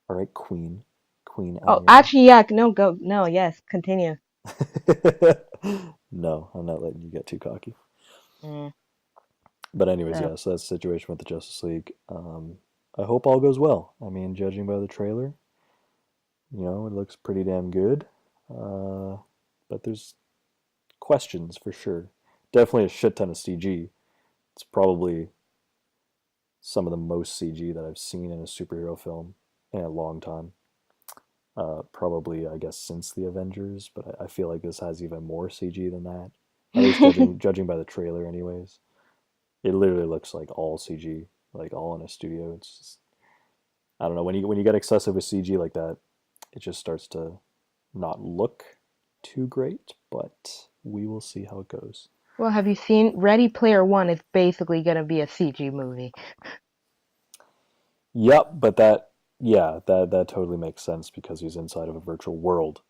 all right, Queen. Queen Oh, Amira. actually, yeah. No, go. No, yes. Continue. No, I'm not letting you get too cocky. Mm, But anyways, so, yeah, so that's the situation with the Justice League. I hope all goes well. I mean, judging by the trailer, it looks pretty damn good. Uh, but there's questions for sure. Definitely a shit ton of CG. It's probably some of the most CG that I've seen in a superhero film in a long time. Probably, I guess, since the Avengers, but I feel like this has even more CG than that. At least judging by the trailer, anyways. It literally looks like all CG, like all in a studio. It's just, I don't know, when you get excessive with CG like that, it just starts to not look too great. But we will see how it goes. well, have you seen Ready Player One? It's basically gonna be a CG movie. Yep, but that totally makes sense because he's inside of a virtual world.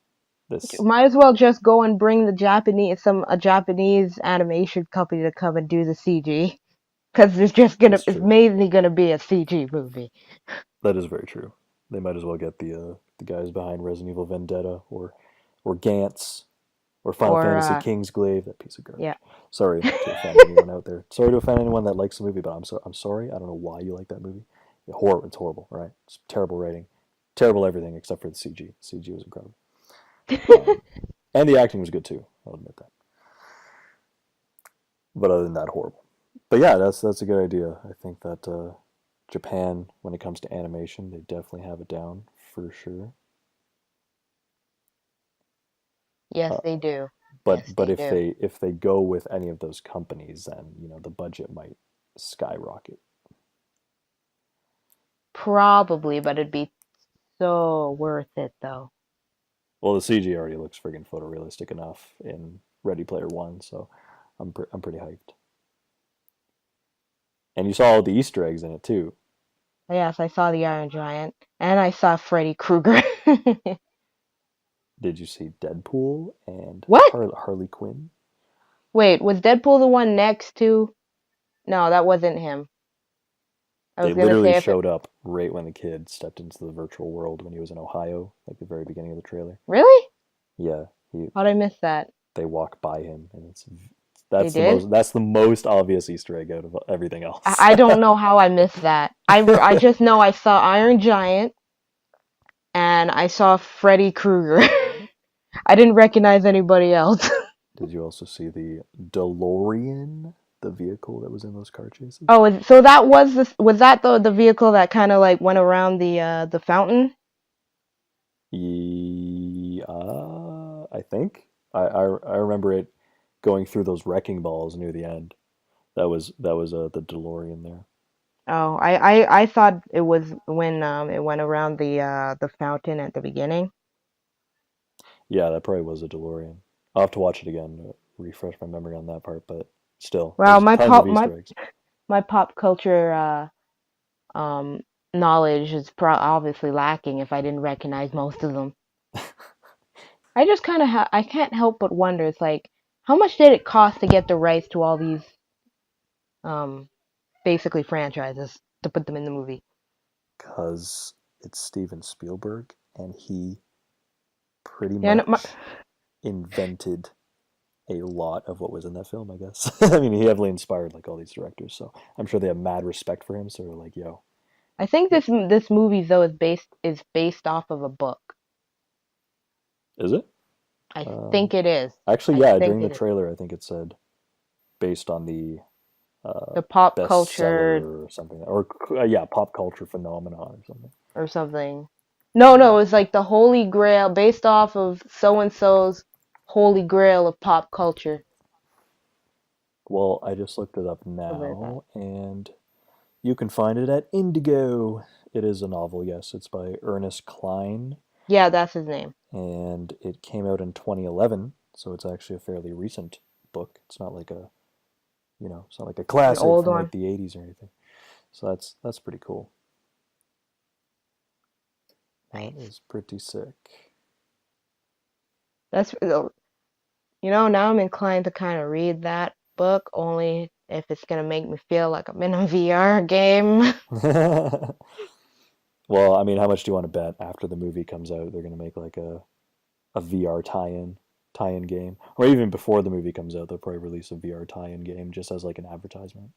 This Might as well just go and bring a Japanese animation company to come and do the CG. Because is it's true. mainly gonna be a CG movie. That is very true. They might as well get the guys behind Resident Evil Vendetta or Gantz or Final Or, Fantasy Kingsglaive, that piece of yeah. garbage. Sorry to offend anyone out there. Sorry to offend anyone that likes the movie, but I'm sorry. I don't know why you like that movie. It's horrible, right? It's terrible writing, terrible everything except for the CG. CG was incredible. Um, And the acting was good too. I'll admit that. But other than that, horrible. But yeah, that's a good idea. I think that Japan, when it comes to animation, they definitely have it down for sure. Yes, Uh, they do. Yes, but they do. if they go with any of those companies, then the budget might skyrocket. Probably, but it'd be so worth it though. Well, the CG already looks friggin' photorealistic enough in Ready Player One, so I'm pretty hyped. And you saw all the Easter eggs in it too. Yes, I saw the Iron Giant, and I saw Freddy Krueger. Did you see Deadpool and What? Harley Quinn? Wait, was Deadpool the one next to? No, that wasn't him. I They was gonna literally say if it. showed up right when the kid stepped into the virtual world when he was in Ohio, like the very beginning of the trailer. Really? Yeah, he How'd I miss that? they walk by him, and They did? that's the most obvious Easter egg out of everything else. I don't know how I missed that. I just know I saw Iron Giant and I saw Freddy Krueger. I didn't recognize anybody else. Did you also see the DeLorean, the vehicle that was in those car chases? Oh, so that was that the vehicle that kind of like went around the Yeah, I think I remember it going through those wrecking balls near the end. That was the DeLorean there. Oh, I thought it was when it went around the fountain at the beginning. Yeah, that probably was a DeLorean. I'll have to watch it again to refresh my memory on that part, but still, Well, there's my tons of pop Easter eggs. my pop culture um knowledge is obviously lacking if I didn't recognize most of them. I just kind of I can't help but wonder. It's like how much did it cost to get the rights to all these um basically franchises to put them in the movie? Because it's Steven Spielberg, and he pretty Yeah, no, much invented a lot of what was in that film, I guess. I mean, he heavily inspired like all these directors, so I'm sure they have mad respect for him. So they're like, "Yo, I think this movie though is based off of a book. is it?" I Um, think it is. Actually, I yeah. think During the it is. trailer, I think it said based on the uh, The pop culture bestseller or something, or yeah, pop culture phenomenon or something. or something. No, no, it was like the Holy Grail based off of so and so's Holy Grail of pop culture. Well, I just looked it up Something like that. now, and you can find it at Indigo. It is a novel, yes. It's by Ernest Cline, Yeah, that's his name. and it came out in 2011, so it's actually a fairly recent book. It's not like it's not like a An classic old from like one. the 80s or anything. So that's pretty cool. That Nice. is pretty sick. That's now I'm inclined to kind of read that book only if it's gonna make me feel like I'm in a VR game. Well, I mean, how much do you want to bet after the movie comes out they're gonna make like a VR tie-in game, or even before the movie comes out they'll probably release a VR tie-in game just as like an advertisement.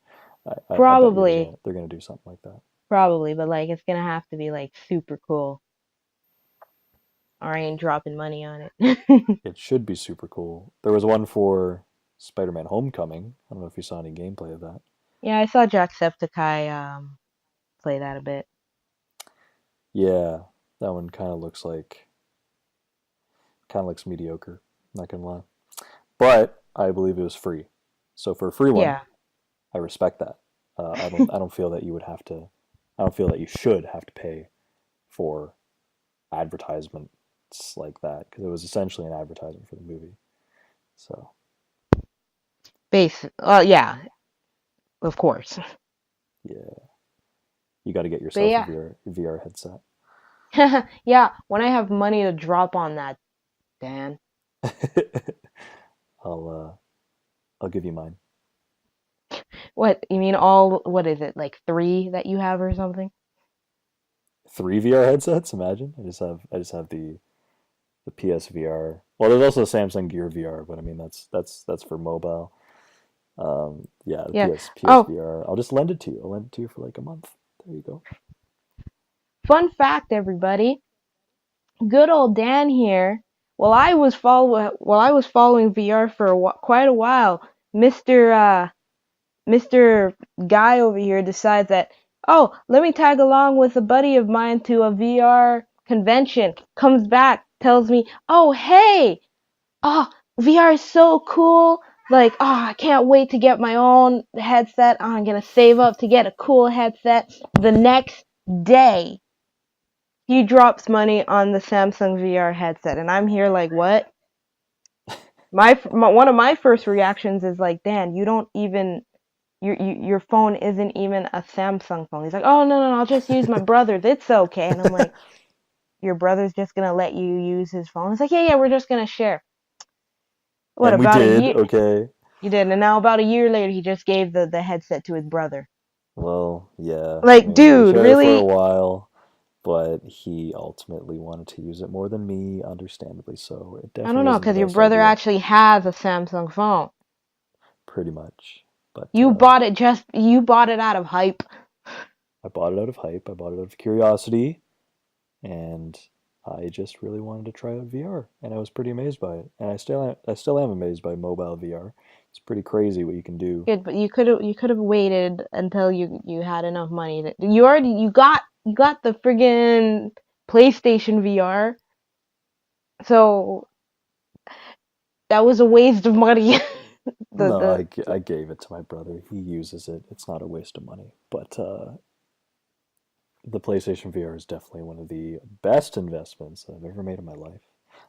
I bet you Probably, they're gonna do something like that. probably, but like it's gonna have to be like super cool, or I ain't dropping money on it. It should be super cool. There was one for Spider-Man: Homecoming. I don't know if you saw any gameplay of that. Yeah, I saw Jacksepticeye play that a bit. Yeah, that one kind of looks mediocre. Not gonna lie, but I believe it was free. So for a free one, Yeah. I respect that. I don't feel that you would have to. I don't feel that you should have to pay for advertisements like that because it was essentially an advertisement for the movie. So Base. Yeah, of course. yeah, you got to get But yourself a yeah, VR headset. yeah. When I have money to drop on that, Dan. I'll I'll give you mine. What you mean? All what is it? Like three that you have or something? Three VR headsets. Imagine. I just have the PSVR. Well, there's also Samsung Gear VR, but I mean that's for mobile. Yeah, the Yeah. Oh, PSVR. I'll just lend it to you. I'll lend it to you for like a month. There you go. fun fact, everybody. Good old Dan here. while I was following VR for quite a while, Mr. Guy over here decides that, oh, let me tag along with a buddy of mine to a VR convention. Comes back, tells me, oh, hey, oh, VR is so cool. Like, oh, I can't wait to get my own headset. Oh, I'm gonna save up to get a cool headset. The next day, he drops money on the Samsung VR headset, and I'm here like, what? One of my first reactions is like, Dan, you don't even your phone isn't even a Samsung phone. He's like, oh no, I'll just use my brother's. It's okay. And I'm like, your brother's just gonna let you use his phone? He's like, yeah, we're just gonna share. What, And we about a did, year? okay. You did, and now about a year later, he just gave the headset to his brother. Well, yeah. I Like, mean, we dude, shared it for a really? while, but he ultimately wanted to use it more than me, understandably so. It I don't definitely know, wasn't the because your best brother idea, actually has a Samsung phone. pretty much. But You bought it out of hype. I bought it out of hype, I bought it out of curiosity, and I just really wanted to try out VR, and I was pretty amazed by it. And I still am amazed by mobile VR. It's pretty crazy what you can do. Good, but you could have waited until you had enough money. You got the friggin' PlayStation VR, so that was a waste of money. the No, the I gave it to my brother. He uses it. It's not a waste of money. But the PlayStation VR is definitely one of the best investments I've ever made in my life.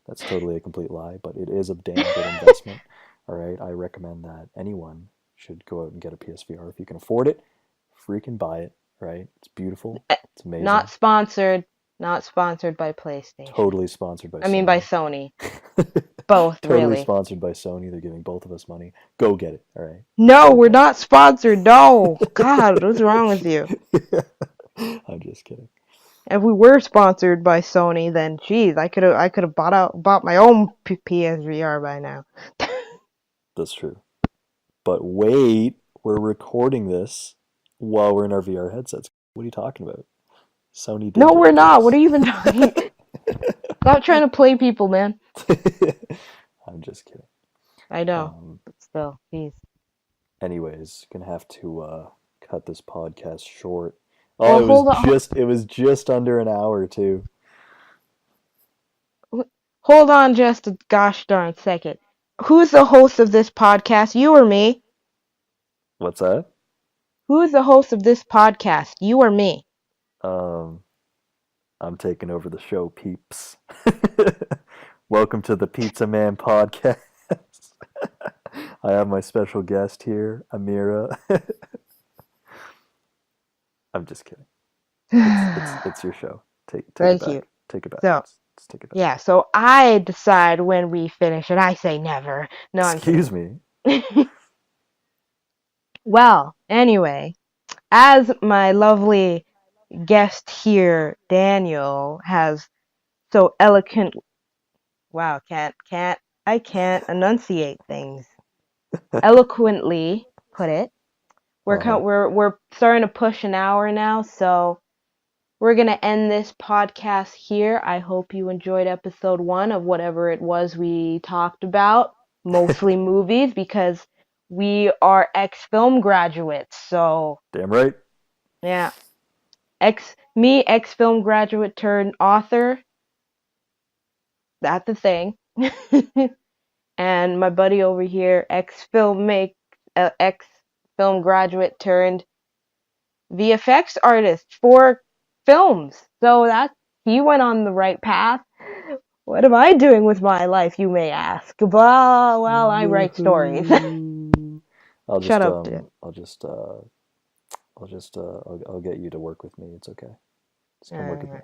That's totally a complete lie, but it is a damn good investment. All right, I recommend that anyone should go out and get a PSVR if you can afford it. Freaking buy it, right? It's beautiful. It's not amazing. sponsored, not sponsored by PlayStation. Totally sponsored by I mean by Sony. Sony. Both, Totally really. sponsored by Sony. They're giving both of us money. Go get it, all right? No, Go we're get not sponsored. No. God, what's wrong with you? it. I'm just kidding. If we were sponsored by Sony, then geez, I could have bought my own PSVR by now. That's true. But wait, we're recording this while we're in our VR headsets. What are you talking about? Sony did No, give we're it to not. What us. are you even talking? Stop trying to play people, man. I'm just kidding. I know, Um, but still, geez. anyways, gonna have to cut this podcast short. Oh, Well, hold on, it was just under an hour too. hold on, just a gosh darn second. Who's the host of this podcast? You or me? What's that? Who's the host of this podcast? You or me? Um, I'm taking over the show, peeps. Welcome to the Pizza Man podcast. I have my special guest here, Amira. I'm just kidding. It's your show. Take it Thank you. back. Take it back. So, Just take it back. yeah, so I decide when we finish, and I say never. No, I'm Excuse kidding. me. Well, anyway, as my lovely guest here, Daniel, has so eloquent. Wow, I can't enunciate things. Eloquently put it. Uh huh. We're starting to push an hour now, so we're gonna end this podcast here. I hope you enjoyed episode 1 of whatever it was we talked about, mostly movies, because we are ex-film graduates. So Damn right. yeah, ex-film graduate turned author. That's the thing. And my buddy over here, ex-film graduate turned VFX artist for films. So that he went on the right path. What am I doing with my life, you may ask? Well, I write stories. Woohoo! Shut up, dude. I'll get you to work with me. It's okay. Just come work with me.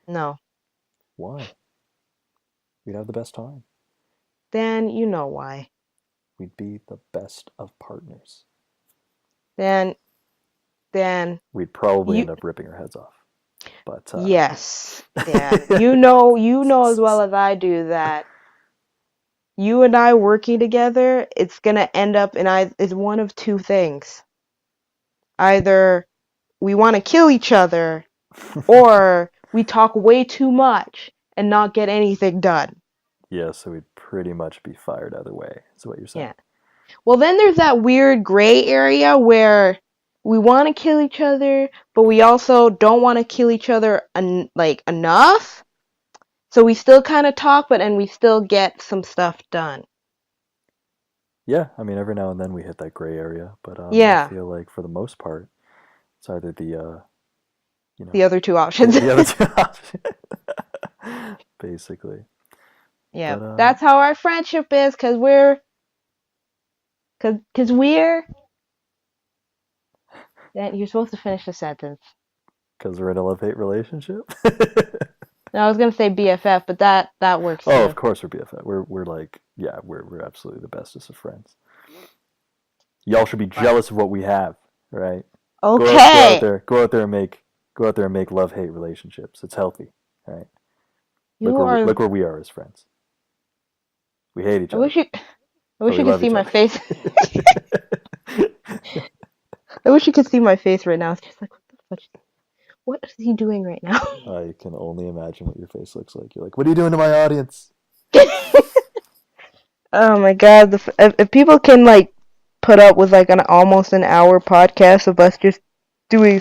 No. Why? We'd have the best time. Dan, you know why. We'd be the best of partners. Dan, We'd probably you, end up ripping our heads off. But yes, Dan, you know as well as I do that you and I working together, it's gonna end up is one of two things. Either we want to kill each other, or we talk way too much and not get anything done. Yeah, so we'd pretty much be fired either way, is what you're saying. Yeah. Well, then there's that weird gray area where we want to kill each other, but we also don't want to kill each other like enough. So we still kind of talk, but and we still get some stuff done. Yeah, I mean, every now and then we hit that gray area, but I Yeah, feel like for the most part, it's either you the know, other two options. the other two options, basically. Yeah, But that's how our friendship is, cause we're. Yeah, you're supposed to finish the sentence. because we're in a love-hate relationship. No, I was gonna say BFF, but that works Oh, of too. course we're BFF. We're like, yeah, we're absolutely the bestest of friends. Y'all should be Right. jealous of what we have, right? Go out Okay, there, go out there and make love-hate relationships. It's healthy, right? you are. Look where we are as friends. We hate each I other, wish you. I but wish we you could love see each my other. face. I wish you could see my face right now. It's just like, what is he doing right now? I can only imagine what your face looks like. You're like, what are you doing to my audience? Oh my god! If people can like put up with like an almost an hour podcast of us just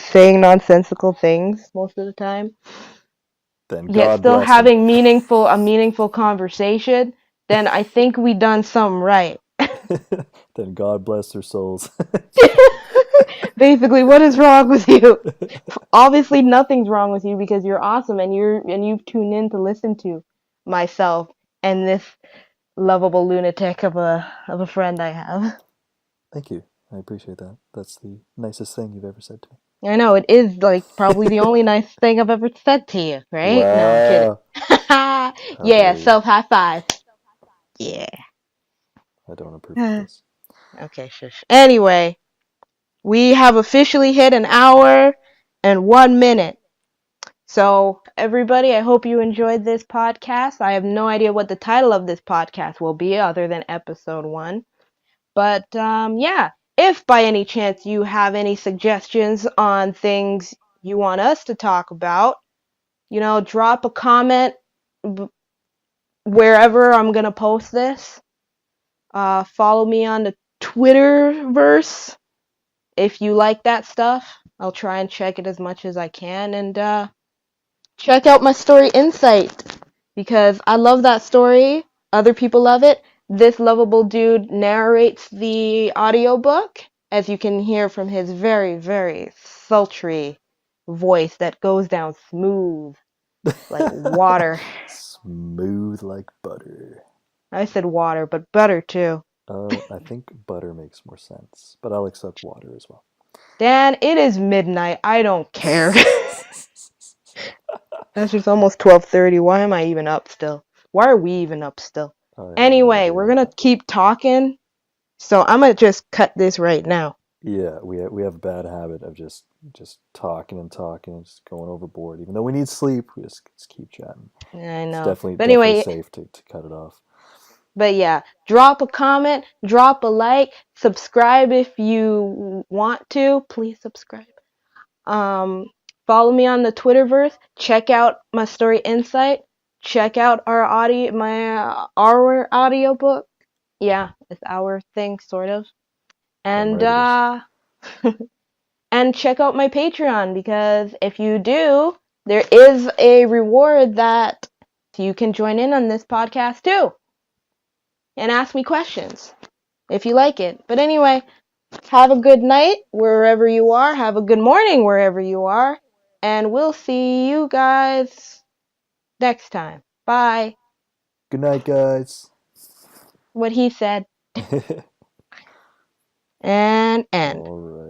saying nonsensical things most of the time, Then yet God still bless them. having a meaningful conversation, then I think we done something right. Then God bless their souls. Basically, what is wrong with you? Obviously, nothing's wrong with you because you're awesome and you've tuned in to listen to myself and this lovable lunatic of a friend I have. Thank you. I appreciate that. That's the nicest thing you've ever said to I know it is like probably the only nice thing I've ever said to you, me. right? No, I'm kidding. Wow. How Yeah, dare you? self high five. Yeah. I don't approve of this. Okay, shush. Anyway, we have officially hit an hour and 1 minute. So, everybody, I hope you enjoyed this podcast. I have no idea what the title of this podcast will be other than episode 1. But, yeah, if by any chance you have any suggestions on things you want us to talk about, drop a comment wherever I'm going to post this. Follow me on the Twitterverse if you like that stuff. I'll try and check it as much as I can. And check out my story Insight because I love that story. Other people love it. This lovable dude narrates the audiobook, as you can hear from his very, very sultry voice that goes down smooth like water. Smooth like butter. I said water, but butter too. I think butter makes more sense, but I'll accept water as well. Dan, it is midnight. I don't care. That's just almost 12:30. Why am I even up still? Why are we even up still? I have no Anyway, we're idea. gonna keep talking. So I'm gonna just cut this right now. Yeah, we have a bad habit of just talking and talking and just going overboard. Even though we need sleep, we just keep chatting. I It's know. But definitely anyway, safe to cut it off. but yeah, drop a comment, drop a like, subscribe if you want to. Please subscribe. Um, Follow me on the Twitterverse. Check out my story Insight. Check out our audiobook. Yeah, it's our thing, sort of. Damn And right it is. and check out my Patreon because if you do, there is a reward that you can join in on this podcast too and ask me questions if you like it. But anyway, have a good night wherever you are. Have a good morning wherever you are. And we'll see you guys next time. Bye. Good night, guys. What he said. And end. All right.